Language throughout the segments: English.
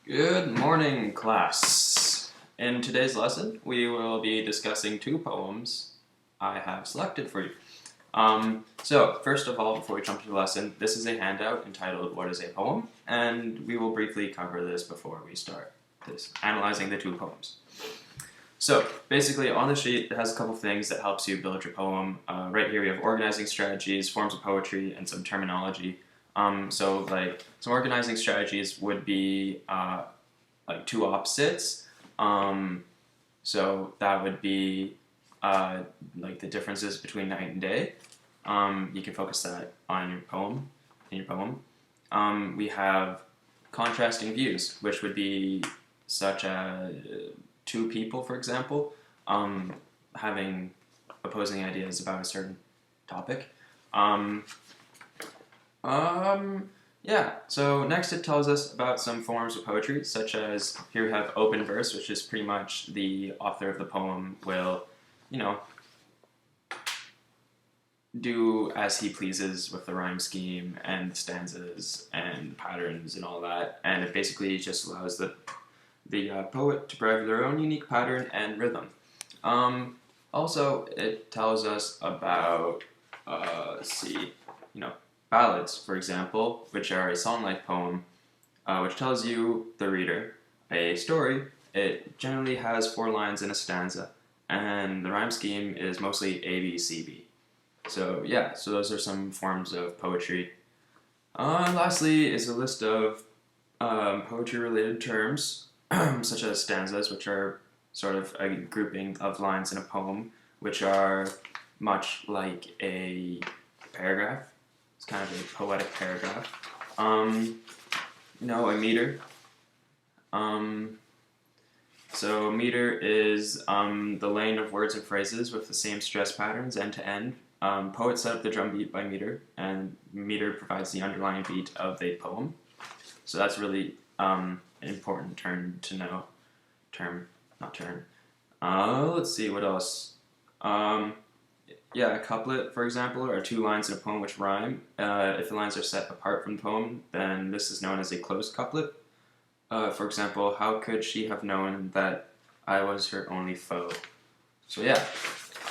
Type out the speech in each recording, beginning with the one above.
Good morning, class. In today's lesson, we will be discussing two poems I have selected for you. So, first of all, before we jump to the lesson, this is a handout entitled What is a Poem? And we will briefly cover this before we start analyzing the two poems. So, basically, on the sheet, it has a couple things that helps you build your poem. Right here, we have organizing strategies, forms of poetry, and some terminology. Some organizing strategies would be like two opposites. So that would be like the differences between night and day. You can focus that on your poem. In your poem, we have contrasting views, which would be such as two people, for example, having opposing ideas about a certain topic. Yeah, so next it tells us about some forms of poetry, such as here we have open verse, which is pretty much the author of the poem will, do as he pleases with the rhyme scheme and the stanzas and patterns and all that, and it basically just allows the poet to provide their own unique pattern and rhythm. Also, it tells us about, ballads, for example, which are a song-like poem, which tells you, the reader, a story. It generally has 4 lines in a stanza, and the rhyme scheme is mostly A, B, C, B. So yeah, so those are some forms of poetry. Lastly is a list of poetry-related terms, such as stanzas, which are sort of a grouping of lines in a poem, which are much like a paragraph. It's kind of a poetic paragraph. A meter. So a meter is the laying of words and phrases with the same stress patterns end to end. Poets set up the drum beat by meter, and meter provides the underlying beat of a poem. So that's really an important term to know. Let's see, what else? A couplet, for example, are 2 lines in a poem which rhyme. If the lines are set apart from the poem, then this is known as a closed couplet. For example, how could she have known that I was her only foe? So yeah,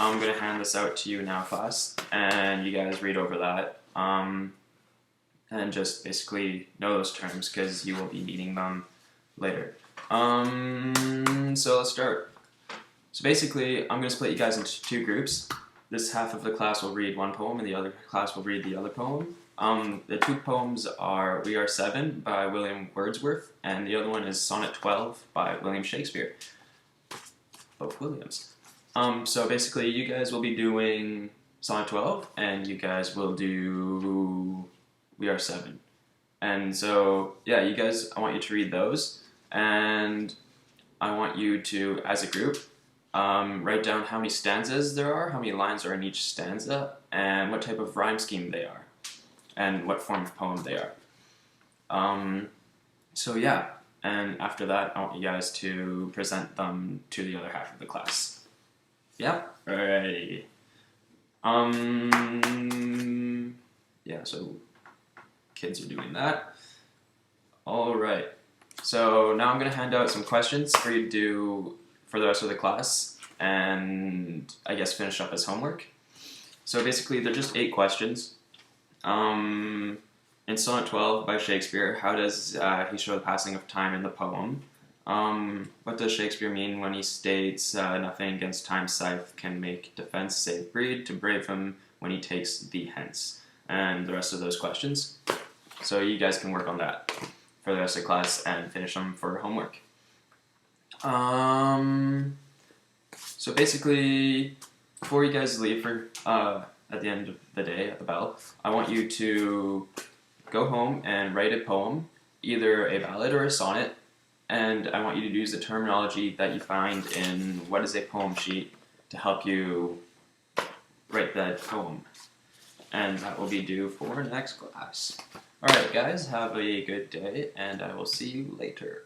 I'm going to hand this out to you now, class, and you guys read over that, and just basically know those terms, because you will be needing them later. So let's start. So basically, I'm going to split you guys into 2 groups. This half of the class will read one poem, and the other class will read the other poem. The 2 poems are We Are 7 by William Wordsworth, and the other one is Sonnet 12 by William Shakespeare. Both Williams. So basically, you guys will be doing Sonnet 12, and you guys will do We Are 7. And so, yeah, you guys, I want you to read those, and I want you to, as a group, write down how many stanzas there are, how many lines are in each stanza, and what type of rhyme scheme they are, and what form of poem they are. So yeah, and after that, I want you guys to present them to the other half of the class. Yeah? Alrighty. Yeah, so kids are doing that. Alright. So now I'm going to hand out some questions for you to do for the rest of the class, and I guess finish up as homework. So basically, they're just 8 questions. In Sonnet 12 by Shakespeare, how does he show the passing of time in the poem? What does Shakespeare mean when he states, nothing against time's scythe can make defense save breed to brave him when he takes thee hence? And the rest of those questions. So you guys can work on that for the rest of the class and finish them for homework. So basically, before you guys leave for at the end of the day at the bell, I want you to go home and write a poem, either a ballad or a sonnet, and I want you to use the terminology that you find in What is a Poem sheet to help you write that poem. And that will be due for next class. Alright guys, have a good day, and I will see you later.